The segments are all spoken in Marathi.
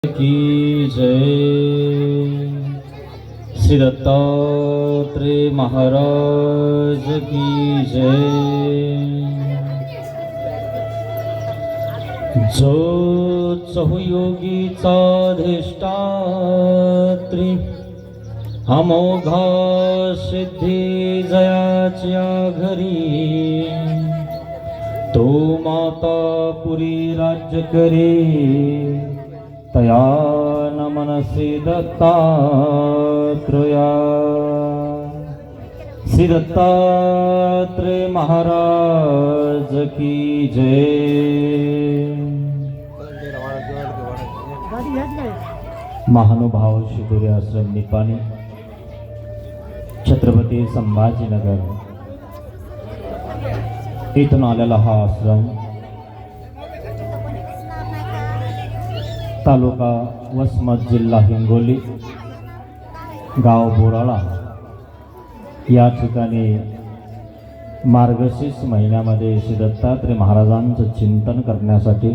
की जय। श्री दत्तात्रेय महाराज की जय। जो चहुयोगीचा अधिष्ठात्री अमोघा सिद्धी जयाच्या घरी तो माता पुरी राज्य करे तया न मनसी दत्तात्रेया। श्री दत्तात्रेय महाराज की जय। महानुभाव शिदुरी आश्रम निपाणी छत्रपती संभाजीनगर इथून आलेला हा आश्रम तालुका वसमत जिल्हा हिंगोली गाव बोराळा या ठिकाणी मार्गशीर्ष महिन्यामध्ये श्री दत्तात्रेय महाराजांचं चिंतन करण्यासाठी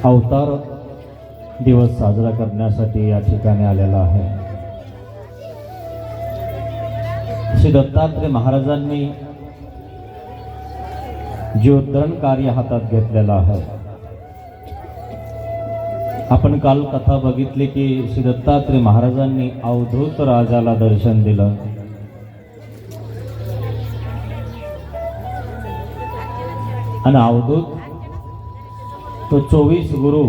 अवतार दिवस साजरा करण्यासाठी या ठिकाणी आलेला आहे। श्री दत्तात्रेय महाराजांनी जीवोद्धरण कार्य हातात घेतलेलं आहे। आपण काल कथा बघितली की श्री दत्तात्रेय महाराजांनी अवधूत राजाला दर्शन दिलं। आणि अवधूत तो 24 गुरु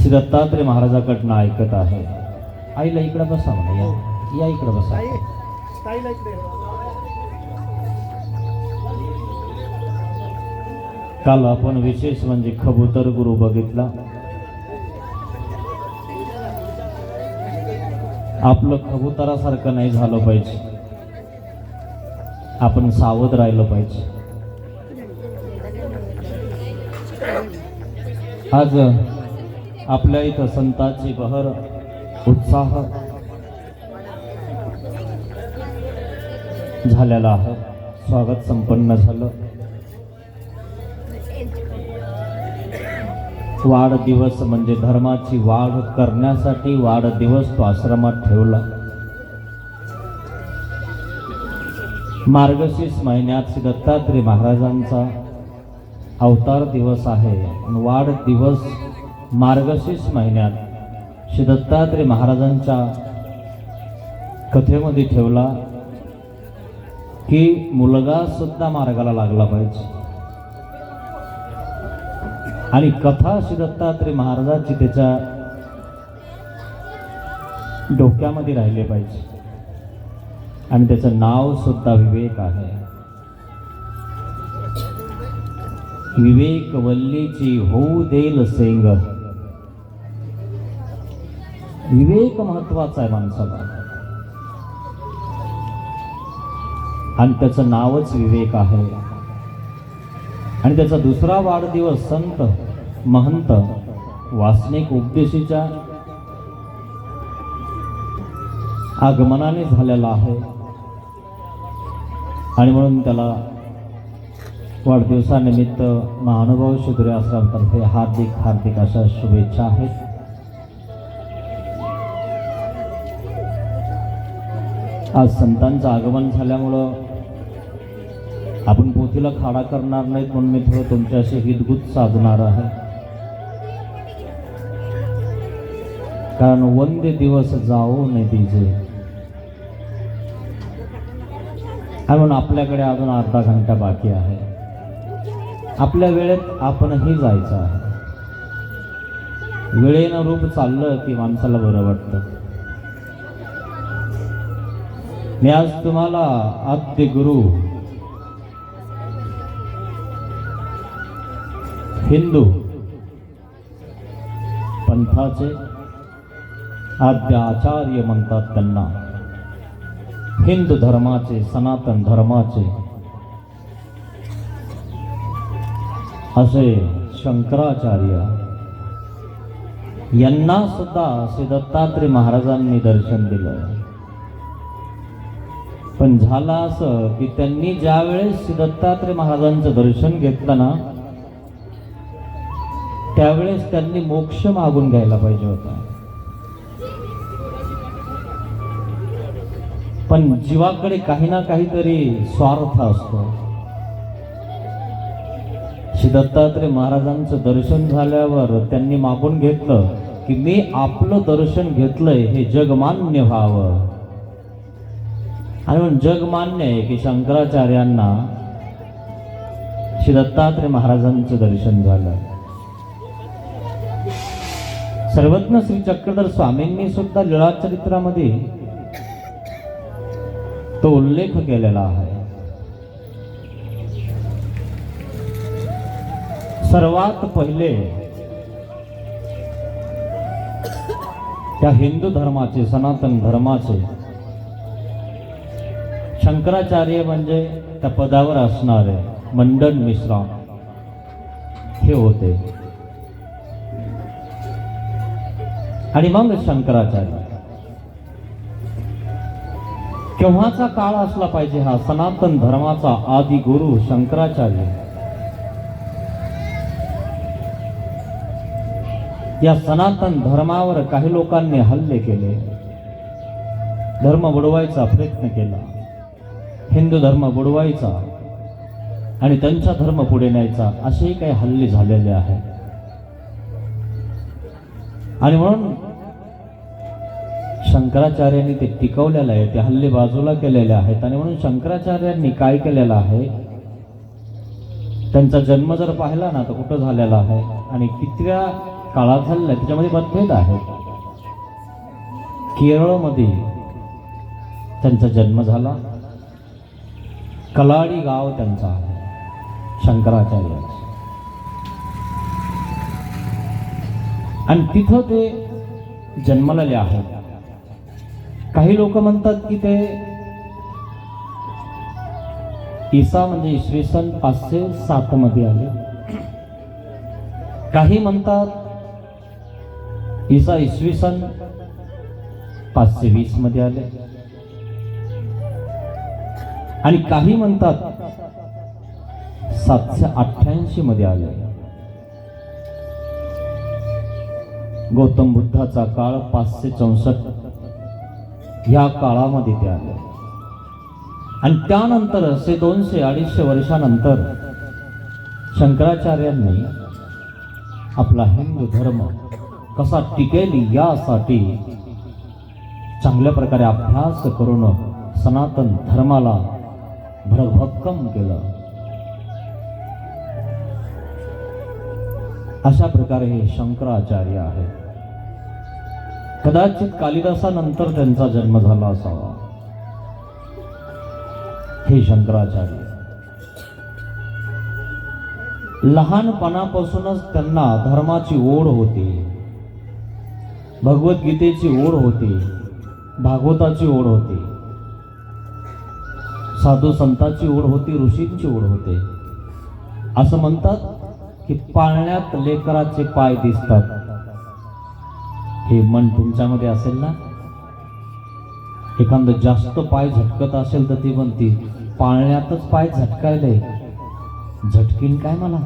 श्री दत्तात्रेय महाराजाकडनं ऐकत आहे। आईला इकडे बसा म्हणा, या इकडे बसा। काल आपण विशेष म्हणजे कबूतर गुरु बघितला। आपलं कबुतरासारखं नाही झालं पाहिजे, आपण सावध राहिलं पाहिजे। आज आपल्या इथं संतांची बहर उत्साह झालेला आहे। स्वागत संपन्न झालं। वाढदिवस म्हणजे धर्माची वाढ करण्यासाठी वाढदिवस तो आश्रमात ठेवला। मार्गशीर्ष महिन्यात श्री दत्तात्रेय महाराजांचा अवतार दिवस आहे आणि वाढदिवस मार्गशीर्ष महिन्यात श्री दत्तात्रेय महाराजांच्या कथेमध्ये ठेवला की मुलगा सुद्धा मार्गाला लागला पाहिजे। आणि कथा श्री दत्तात्रेय महाराजांची त्याच्या डोक्यामध्ये राहिले पाहिजे। आणि त्याचं नाव सुद्धा विवेक आहे। विवेक वल्लीची होऊ देल सेंग। विवेक महत्वाचा आहे माणसाला आणि त्याचं नावच विवेक आहे। आणि त्याचा दुसरा वाढदिवस संत महंत वासनिक उपदेशीच्या आगमनाने झालेला आहे। आणि म्हणून त्याला वाढदिवसानिमित्त महानुभाव शिदुरी आश्रमातर्फे हार्दिक हार्दिक अशा शुभेच्छा आहेत। आज संतांचं आगमन झाल्यामुळं आपण पोथीला खाडा करणार नाहीत म्हणून मी थोडं तुमच्याशी हितगुज साधणार आहे। कारण वंदे दिवस जाओ नाही दीजे म्हणून आपल्याकडे अजून अर्धा घंटा बाकी आहे। आपल्या वेळेत आपणही जायचं आहे। वेळेनं रूप चाललं की माणसाला बरं वाटतं। मी आज तुम्हाला आद्य गुरु हिंदू पंथाचे आद्य आचार्य म्हणतात त्यांना। हिंदू धर्माचे सनातन धर्माचे असे शंकराचार्य यांना सुद्धा श्री दत्तात्रेय महाराजांनी दर्शन दिलं। पण झालं असं की त्यांनी ज्या वेळेस दत्तात्रेय महाराजांचं दर्शन घेतलं ना त्यावेळेस त्यांनी मोक्ष मागून घ्यायला पाहिजे होता. पण जीवाकडे काही ना काहीतरी स्वार्थ असतो. श्री दत्तात्रय महाराजांचं दर्शन झाल्यावर त्यांनी मागून घेतलं की मी आपलं दर्शन घेतलंय हे जगमान्य व्हावं. आणि म्हणून जगमान्य आहे की शंकराचार्यांना श्री दत्तात्रय महाराजांचं दर्शन झालं. सर्वज्ञ श्री चक्रधर स्वामींनी सुद्धा लीळाचरित्रामध्ये तो उल्लेख केलेला आहे. सर्वात पहिले त्या हिंदू धर्माचे, सनातन धर्माचे शंकराचार्य म्हणजे त्या पदावर असणारे मंडन मिश्रा हे होते. आणि मग शंकराचार्य. केव्हाचा काळ असला पाहिजे हा सनातन धर्माचा आदि गुरु शंकराचार्य. या सनातन धर्मावर काही लोकांनी हल्ले केले, धर्म बुडवायचा प्रयत्न केला, हिंदू धर्म बुडवायचा आणि त्यांचा धर्म पुढे न्यायचा, असेही काही हल्ले झालेले आहेत. आणि म्हणून शंकराचार्यांनी ते टिकवलेलं आहे, ते हल्ले बाजूला केलेले आहेत. आणि म्हणून शंकराचार्यांनी काय केलेलं आहे, त्यांचा जन्म जर पाहिला ना तर कुठं झालेला आहे आणि कितव्या काळात झालेला आहे त्याच्यामध्ये मतभेद आहेत. केरळमध्ये त्यांचा जन्म झाला, कलाडी गाव त्यांचा आहे शंकराचार्य. आणि तिथं ते जन्मलेले आहेत. काही लोक म्हणतात की ते ईसा म्हणजे इसवी सन 507 मध्ये आले. काही म्हणतात ईसा इसवी सन 520 मध्ये आले. आणि काही म्हणतात 788 मध्ये आले. गौतम बुद्धाचा काळ 564 या काळामध्ये ते आले. आणि त्यानंतर असे 200-250 वर्षानंतर शंकराचार्यांनी आपला हिंदू धर्म कसा टिकेल यासाठी चांगल्या प्रकारे अभ्यास करून सनातन धर्माला भरभक्कम केलं. अशा प्रकारे हे शंकराचार्य आहे. कदाचित कालिदासानंतर त्यांचा जन्म झाला असावा हे शंकराचार्य. लहानपणापासूनच त्यांना धर्माची ओढ होती, भगवद्गीतेची ओढ होती, भागवताची ओढ होती, साधू संतांची ओढ होती, ऋषींची ओढ होते. असं म्हणतात की पाळण्यात लेकराचे पाय दिसतात. हे मन तुमच्यामध्ये असेल ना, एखादं जास्त पाय झटकत असेल तर ती म्हणती पाळण्यातच पाय झटकायले, झटकीन काय मला.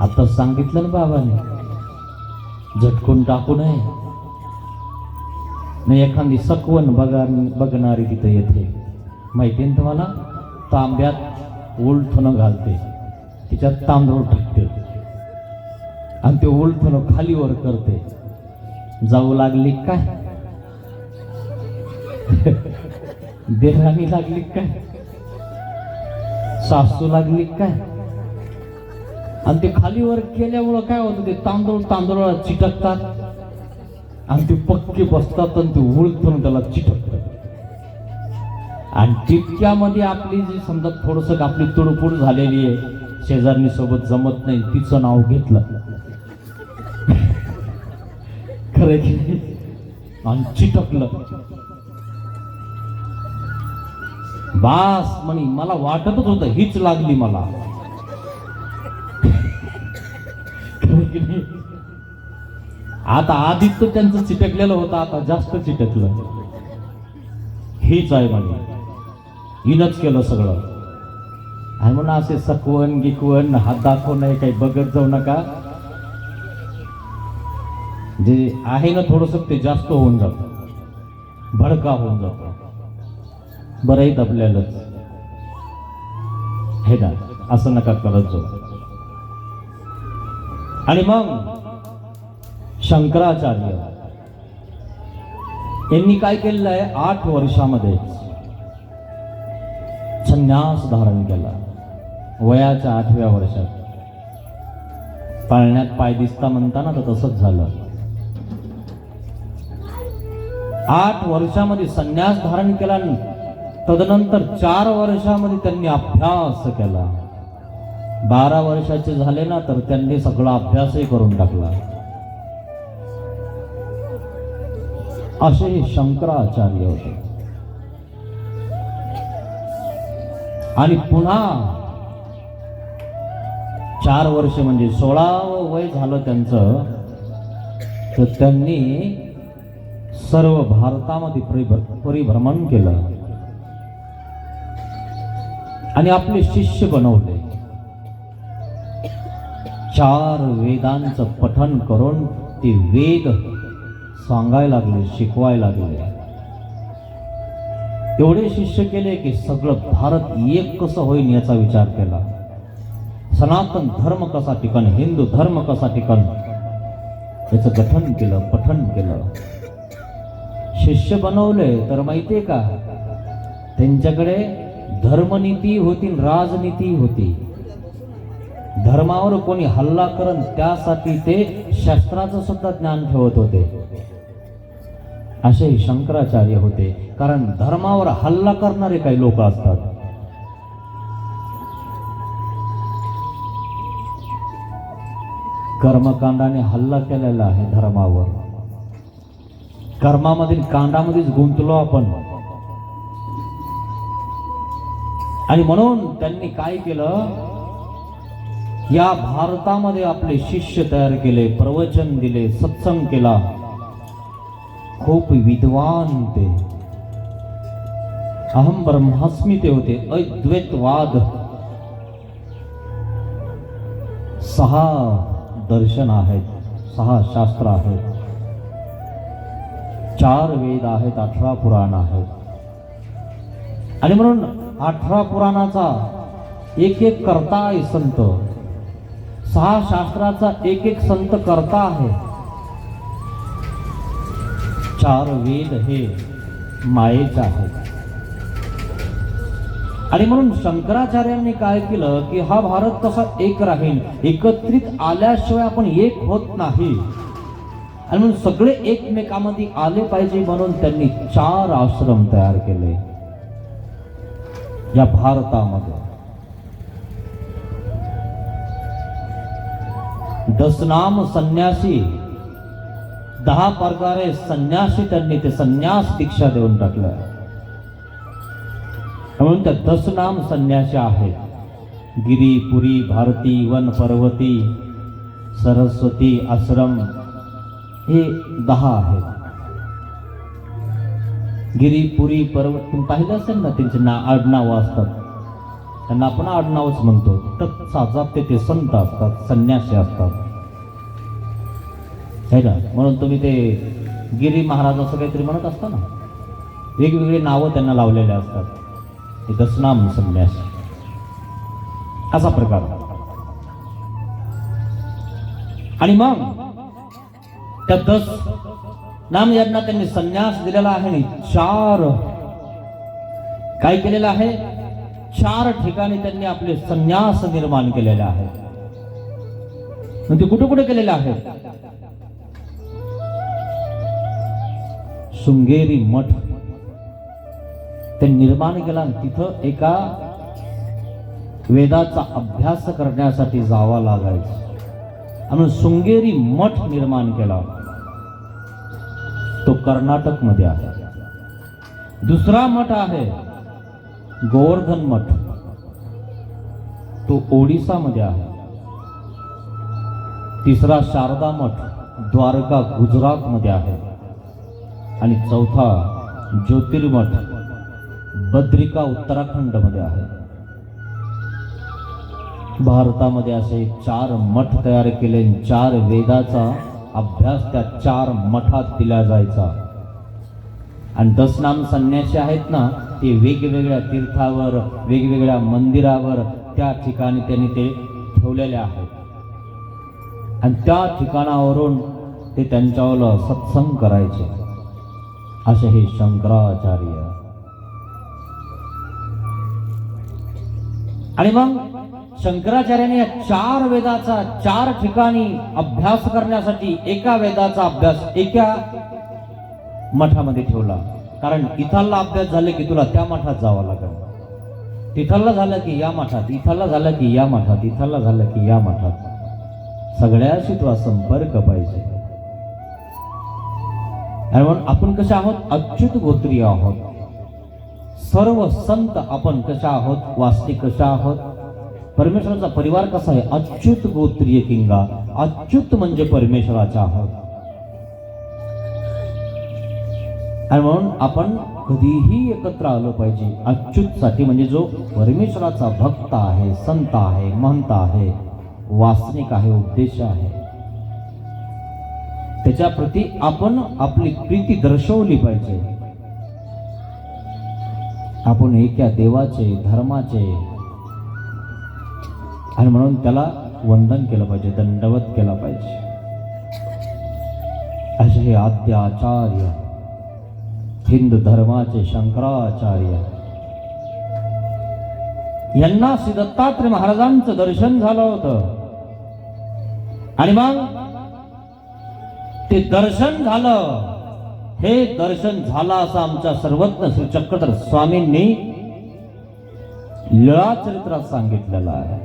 आता सांगितलं ना बाबाने, झटकून टाकू नये. नाही एखादी सकवन बघणारी तिथे येते, माहिती ना तुम्हाला, तांब्यात उलथणं घालते, तिच्यात तांदूळ टाकते आणि ते उलथणं खालीवर करते. जाऊ लागली काय, देराणी लागली काय, सासू लागली काय. आणि ते खालीवर केल्यामुळं काय होतं, ते तांदूळ चिटकतात आणि ते पक्के बसतात आणि ते उलथून त्याला चिटकतात. आणि तितक्यामध्ये आपली जी समजा थोडस आपली तुडफुड झालेली आहे, शेजारणी सोबत जमत नाही, तिचं नाव घेतलं खरं की आणि चिटकलं. बास म्हणी मला वाटतच होतं हीच लागली मला. आता आधीच तर त्यांचं चिटकलेलं होतं, आता जास्त चिटकलं. हीच आहे म्हणे, हिनच केलं सगळं. आणि म्हणून असे सकवन गिकवन हात दाखव नाही काही बघत जाऊ नका. जे आहे ना थोडंसं ते जास्त होऊन जातं, भडका होऊन जातो. बरंही दबलेलंच हे ना, असं नका करत जाऊ. आणि मग शंकराचार्य यांनी काय केलेलं आहे, 8 वर्षामध्ये संन्यास धारण केला. वयाच्या 8व्या वर्षात. पाळण्यात पाय दिसता म्हणताना तर तसंच झालं. 8 वर्षामध्ये संन्यास धारण केला. तदनंतर 4 वर्षामध्ये त्यांनी अभ्यास केला. 12 वर्षाचे झाले ना तर त्यांनी सगळा अभ्यासही करून टाकला. असे शंकराचार्य होते. आणि पुन्हा 4 वर्ष म्हणजे 16वं वय झालं त्यांचं, तर त्यांनी सर्व भारतामध्ये परिभ्रमण केलं आणि आपले शिष्य बनवले. 4 वेदांचं पठन करून ते वेद सांगायला लागले, शिकवायला लागले. एवढे शिष्य केले की सगळं भारत एक कसं होईल याचा विचार केला. सनातन धर्म कसा टिकन, हिंदू धर्म कसा टिकन याचं गठन केलं, पठन केलं. शिष्य बनवले तर माहितीये का, त्यांच्याकडे धर्मनीती होती, राजनीती होती. धर्मावर कोणी हल्ला करन त्यासाठी ते शस्त्राचं सुद्धा ज्ञान ठेवत होते. असे शंकराचार्य होते. कारण धर्मावर हल्ला करणारे काही लोक असतात. कर्मकांडाने हल्ला केलेला आहे धर्मावर. कर्मामधील कांडामध्येच गुंतलो आपण. आणि म्हणून त्यांनी काय केलं, या भारतामध्ये आपले शिष्य तयार केले, प्रवचन दिले, सत्संग केला. खूप विद्वान ते, अहम ब्रह्मास्मी ते होते. अद्वैतवाद 6 दर्शन आहेत, 6 शास्त्र आहेत, 4 वेद आहेत, 18 पुराण आहेत. आणि म्हणून 18 पुराणाचा एक एक करता आहे संत, 6 शास्त्राचा एक एक संत करता आहे. 4 वेद हे मायेचे आहेत. आणि म्हणून शंकराचार्यांनी काय केलं की हा भारत कसा एक राहील, एकत्रित आल्याशिवाय आपण एक होत नाही. आणि म्हणून सगळे एकमेकांमध्ये आले पाहिजे म्हणून त्यांनी 4 आश्रम तयार केले या भारतामध्ये. 10 नाम संन्यासी, 10 प्रकारे संन्यासी त्यांनी ते संन्यास दीक्षा देऊन टाकलं. म्हणून त्या 10 नाम संन्यासी आहेत. गिरी, पुरी, भारती, वन, पर्वती, सरस्वती आश्रम हे 10 आहेत. गिरी, पुरी, पर्वत तुम्ही पाहिलं असेल ना, त्यांचे आडनाव असतात. त्यांना आपण आडनावच म्हणतो. तर साजात ते संत असतात, संन्यासी असतात है ना. म्हणून तुम्ही ते गिरी महाराज असं काहीतरी म्हणत असता ना, वेगवेगळे नावं त्यांना लावलेले असतात. हे 10 नाम संन्यासी असा प्रकार. आणि मग त्या 10 नाम यांना त्यांनी संन्यास दिलेला आहे. आणि 4 काय केलेलं आहे, 4 ठिकाणी त्यांनी आपले संन्यास निर्माण केलेले आहेत. म्हणजे कुठे कुठे केलेले आहेत, शृंगेरी मठ ते निर्माण केला. तिथं एका वेदाचा अभ्यास करण्यासाठी जावा लागायचं. आणि शृंगेरी मठ निर्माण केला. तो कर्नाटक मध्ये आहे. दुसरा मठ आहे गोवर्धन मठ, तो ओडिसा मध्ये आहे. तिसरा शारदा मठ द्वारका गुजरात मध्ये आहे. आणि चौथा ज्योतिर्मठ बद्रिका उत्तराखंड मध्ये आहे. भारतामध्ये असे 4 मठ तयार केले. 4 वेदाचा अभ्यास त्या 4 मठात दिला जायचा. आणि 10 नाम संन्यासी आहेत ना, ते वेगवेगळ्या तीर्थावर, वेगवेगळ्या मंदिरावर त्या ठिकाणी त्यांनी ते ठेवलेले आहेत. आणि त्या ठिकाणावरून ते त्यांच्यावर सत्संग करायचे. असे हे शंकराचार्य. आणि मग शंकराचार्याने या 4 वेदाचा 4 ठिकाणी अभ्यास करण्यासाठी एका वेदाचा अभ्यास एका मठामध्ये ठेवला. कारण इथला अभ्यास झाले की तुला त्या मठात जावं लागेल, तिथला झालं की या मठात, इथला झालं की या मठात, इथला झालं की या मठात. सगळ्याशी तुला संपर्क पाहिजे. आणि म्हणून आपण कसे आहोत? अच्युत गोत्रीय आहोत. सर्व संत आपण कशा आहोत? वास्तविक कशा आहोत? परमेश्वराचा परिवार कसा आहे? अच्युत गोत्रीय किंगा. अच्युत म्हणजे परमेश्वराचा आहोत. आणि म्हणून आपण कधीही एकत्र आलं पाहिजे अच्युत साठी. म्हणजे जो परमेश्वराचा भक्त आहे, संत आहे, महंत आहे, वासनिक आहे, उपदेश आहे, त्याच्या प्रती आपण आपली प्रीती दर्शवली पाहिजे. आपण एका देवाचे, धर्माचे, आणि म्हणून त्याला वंदन केलं पाहिजे, दंडवत केला पाहिजे. असे हे आद्य आचार्य, हिंदू धर्माचे शंकराचार्य, यांना श्री दत्तात्रय महाराजांचं दर्शन झालं होतं. आणि मग ते दर्शन झालं, हे दर्शन झालं असं आमच्या सर्वज्ञ श्री चक्रधर स्वामींनी लीळा चरित्रात सांगितलेलं आहे.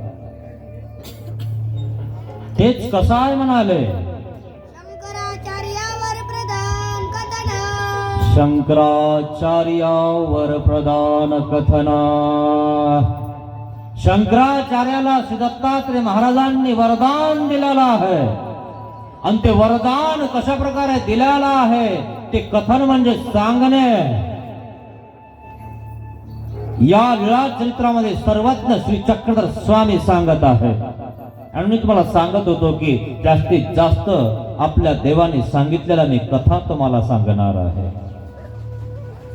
तेच कसं आहे म्हणाले? शंकराचार्यावर प्रधान कथन. शंकराचार्याला श्री दत्तात्रय महाराजांनी वरदान दिलेलं आहे. आणि ते वरदान कशा प्रकारे दिलेलं आहे ते कथन म्हणजे सांगणे. या लीळा चरित्रामध्ये सर्वज्ञ श्री चक्रधर स्वामी सांगत आहेत. आणि मी तुम्हाला सांगत होतो की जास्तीत जास्त आपल्या देवाने सांगितलेला मी कथा तुम्हाला सांगणार आहे.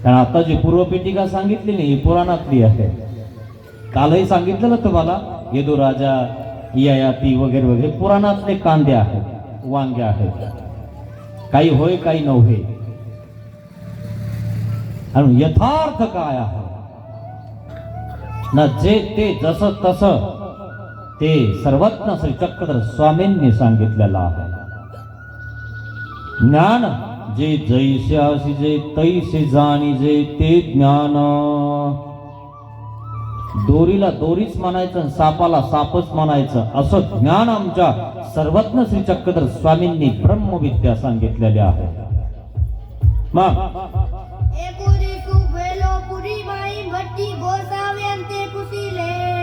कारण आता जी पूर्वपीठिका सांगितली नाही ही पुराणातली आहे. कालही सांगितलेलं तुम्हाला येदू राजा, ययाती वगैरे वगैरे पुराणातले कांदे आहेत, वांगे आहेत. काही होय काही नव्हे. आणि यथार्थ काय आहे ना, जे ते जसं तसं ते सर्वज्ञ श्री चक्रधर स्वामींनी सांगितलेलं आहे. ज्ञान जे जैसे असिजे तैसे जाणीजे ते ज्ञान. दोरीला दोरीच म्हणायचं, सापाला सापच म्हणायचं, असं ज्ञान आमच्या सर्वज्ञ श्री चक्रधर स्वामींनी ब्रह्मविद्या सांगितलेली आहे. मग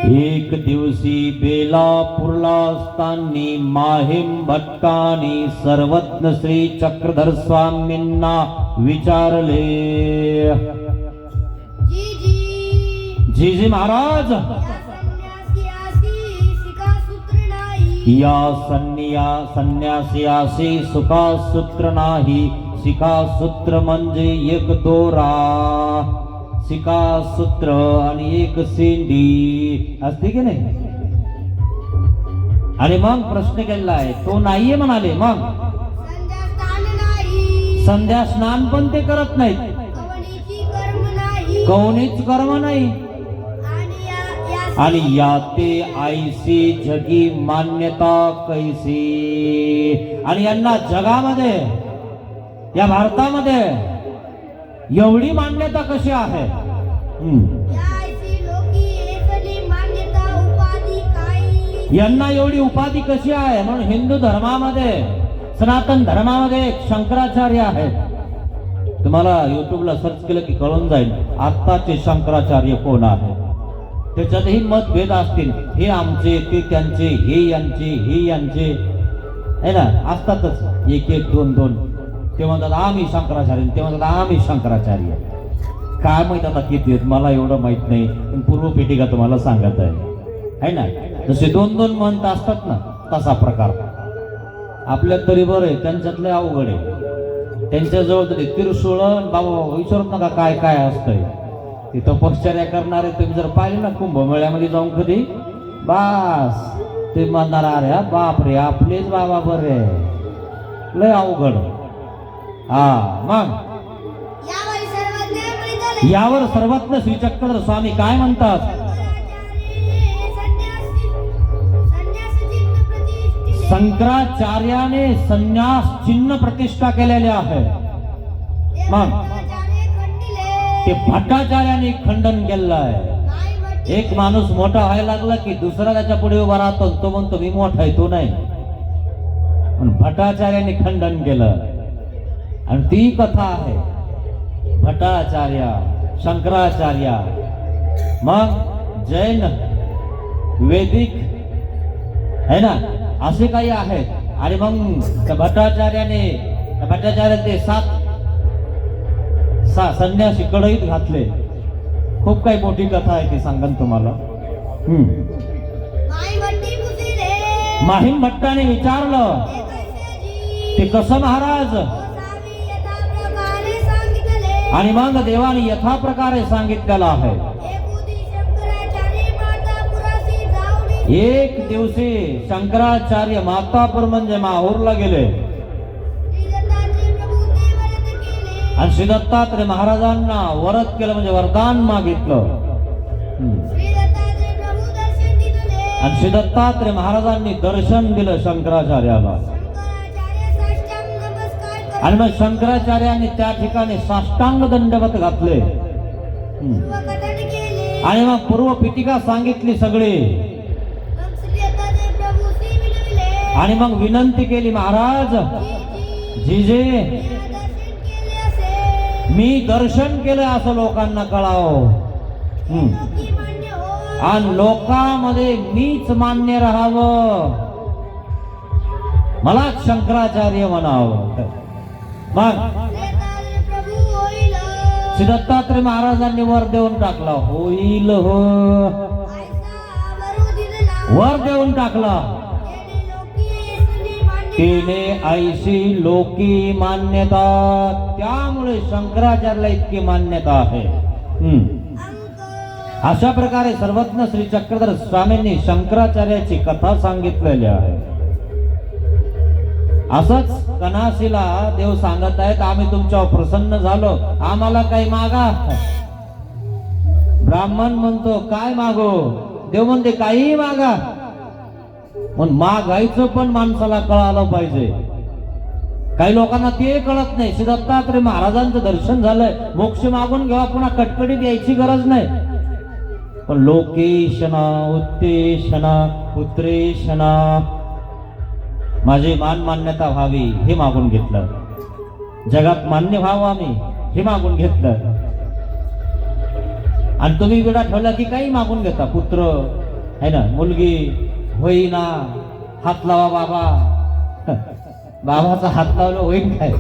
एक दिवशी बेलापूरला असताना माहीम भटकानी सर्वज्ञ श्री चक्रधर स्वामींना विचारले, जी महाराज, या संन्यासी सुखासूत्र नाही. शिखासूत्र म्हणजे एक दोरा, शिखासूत्र आणि एक शेंडी असते की नाही. आणि मग प्रश्न केलेला आहे, तो नाहीये म्हणाले. मग संध्या स्नान पण ते करत नाहीत, कवनीच कर्म नाही. आणि या ते आईसी जगी मान्यता कैसी. आणि यांना जगामध्ये, या भारतामध्ये एवढी मान्यता कशी आहे? यांना एवढी उपाधी कशी आहे? म्हणून हिंदू धर्मामध्ये, सनातन धर्मामध्ये एक शंकराचार्य आहेत. तुम्हाला युट्यूबला सर्च केलं की कळून जाईल आत्ताचे शंकराचार्य कोण आहेत. त्याच्यातही मतभेद असतील, हे आमचे, ते त्यांचे, हे यांचे, हे यांचे, है ना, असतातच एक एक दोन दोन. ते म्हणतात आम्ही शंकराचार्य, ते म्हणतात आम्ही शंकराचार्य. काय माहित आता किती आहेत, मला एवढं माहित नाही. पण पूर्वपीठिका तुम्हाला सांगत आहे, है ना. जसे दोन दोन मंत असतात ना, तसा प्रकार. आपल्या तरी बरं आहे, त्यांच्यातलं अवघड आहे. त्यांच्याजवळ तरी त्रिशूळ बाबा विचारत नका काय काय असतंय. ते तपश्चर्या करणारे तुम्ही जर पाहिले ना कुंभमेळ्यामध्ये जाऊन कधी, बास ते म्हणणार अरे बाप रे आपलेच बाबा बरे, लय अवघड. हा मग यावर सर्वज्ञ श्री चक्रधर स्वामी काय म्हणतात? शंकराचार्याने संन्यास चिन्ह प्रतिष्ठा केलेले आहे. मग ते भट्टाचार्याने खंडन केलेलं आहे. एक माणूस मोठा व्हायला लागला की दुसरा त्याच्या पुढे उभा राहतो, तो म्हणतो मी मोठा आहे तो नाही. पण भट्टाचार्याने खंडन केलं आणि ती कथा आहे. भट्टाचार्य, शंकराचार्य, मग जैन, वैदिक है ना, असे काही आहेत. आणि मग त्या भट्टाचार्याने ते सात संन्यासी कडईत घातले. खूप काही मोठी कथा आहे ती सांगन तुम्हाला. माहीम भट्टाने विचारलं ते कसं महाराज, आणि मग देवाने यथा प्रकारे सांगितलेलं आहे. एक दिवशी शंकराचार्य मातापूर म्हणजे माहूरला गेले आणि श्री दत्तात्रय महाराजांना वरद केलं म्हणजे वरदान मागितलं. आणि श्री दत्तात्रय महाराजांनी दर्शन दिलं शंकराचार्याला. आणि मग शंकराचार्यांनी त्या ठिकाणी साष्टांग दंडवत घातले आणि मग पूर्व पीठिका सांगितली सगळी. आणि मग विनंती केली, महाराज जिजे मी दर्शन केलं असं लोकांना कळावं आणि लोकांमध्ये मीच मान्य राहावं, मला शंकराचार्य म्हणावं. मग श्री दत्तात्रय महाराजांनी वर देऊन टाकला. होईल हो, वर देऊन टाकला. तिने ऐशी लोकी मान्यता, त्यामुळे शंकराचार्याला इतकी मान्यता आहे. अशा प्रकारे सर्वज्ञ श्री चक्रधर स्वामींनी शंकराचार्याची कथा सांगितलेली आहे. असंच कनासीला देव सांगत आहेत, आम्ही तुमच्यावर प्रसन्न झालो, आम्हाला काही मागा. ब्राह्मण म्हणतो काय मागो, देव म्हणते काही मागा. पण मागायचं पण माणसाला कळालं पाहिजे. काही लोकांना ते कळत नाही. श्री दत्तात्रय महाराजांचं दर्शन झालंय, मोक्ष मागून घ्यावा, पुन्हा कटकडीत यायची गरज नाही. पण लोकेशना, उत्तेशना, पुत्रेशना, माझी मान मान्यता व्हावी हे मागून घेतलं. जगात मान्य व्हावं आम्ही हे मागून घेतलं. आणि तुम्ही विडा ठेवला की काही मागून घेता. पुत्र है ना, मुलगी होईना, हात लावा बाबा, बाबाचा हात लावलं होईन काय,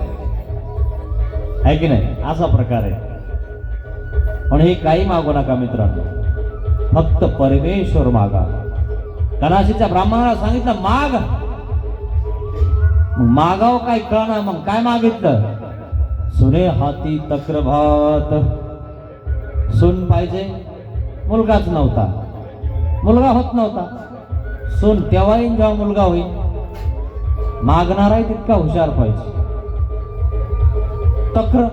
आहे की नाही, असा प्रकार आहे. पण हे काही मागू नका मित्रांनो, फक्त परमेश्वर मागा. कनाशीच्या ब्राह्मणाला सांगितलं माग, मागाव काय कळणार. मग काय मागितलं, सुने हाती तक्रभात, सून पाहिजे. मुलगाच नव्हता, मुलगा होत नव्हता. सून तेव्हा येईन जेव्हा मुलगा होईल. मागणारा तितका हुशार पाहिजे. तक्र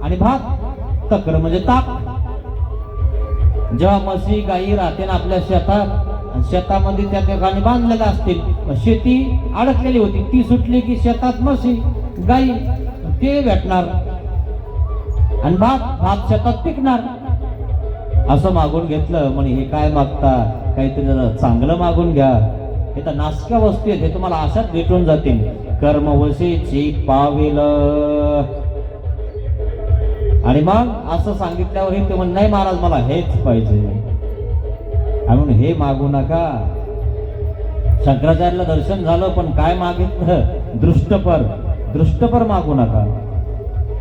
आणि भात, तक्र म्हणजे ताक. जेव्हा म्हशी गाई राहते ना आपल्या शेतात, शेतामध्ये त्या ठिकाणी बांधलेल्या असतील, शेती अडकलेली होती, ती सुटली की शेतात म्हशी गाई ते भेटणार आणि भात शेतात पिकणार. असं मागून घेतलं. म्हणे हे काय मागता, काहीतरी जरा चांगलं मागून घ्या, हे तर नासक्या वस्तू आहेत, हे तुम्हाला अशाच भेटून जातील. कर्मवशीची पाविल. आणि मग असं सांगितल्यावर हे ते म्हण, नाही महाराज मला हेच पाहिजे. म्हणून हे मागू नका. शंकराचार्याला दर्शन झालं पण काय मागितलं, दृष्टपर मागू नका.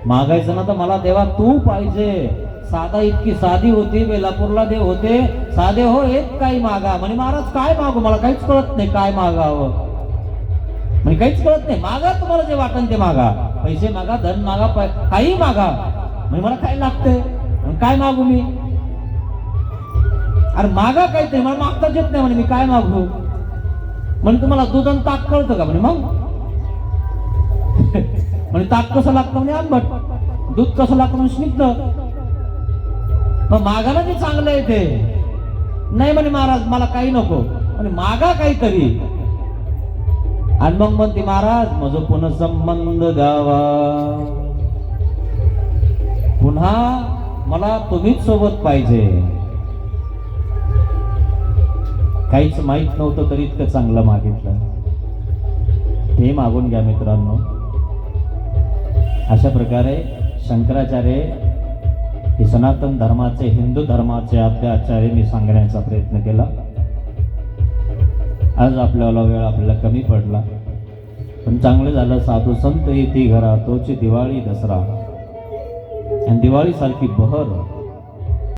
मागायचं ना तर मला देवा तू पाहिजे. साधा इतकी साधी होती, बेलापूरला देव होते, साधे हो एक काही मागा. म्हणे महाराज काय मागू, मला काहीच कळत नाही काय मागावं. म्हणजे काहीच कळत नाही. मागा तुम्हाला जे वाटन ते मागा, पैसे मागा, धन मागा, काही मागा. म्हणजे मला काय लागतंय, काय मागू मी? अरे मागा काहीतरी, मला मागताच येत नाही म्हणे, मी काय मागू? म्हणजे तुम्हाला दूध आणि ताक कळतं का म्हणे? मग म्हणजे ताक कसं लागतं म्हणे आंबट, दूध कसं लागतं म्हणजे स्निग्ध. मग मागायला ते चांगलं आहे ते. नाही म्हणे महाराज मला काही नको, म्हणजे मागा काहीतरी. आणि मग म्हणते महाराज माझं पुन्हा संबंध द्यावा, पुन्हा मला तुम्हीच सोबत पाहिजे. काहीच माहित नव्हतं तरी इतकं चांगलं मागितलं. ते मागून घ्या मित्रांनो. अशा प्रकारे शंकराचार्य हे सनातन धर्माचे, हिंदू धर्माचे आपल्या आचार्यांनी सांगण्याचा प्रयत्न केला. आज आपल्याला वेळ आपल्याला कमी पडला, पण चांगलं झालं. साधू संत येती घरा तोची दिवाळी दसरा, आणि दिवाळी सारखी बहर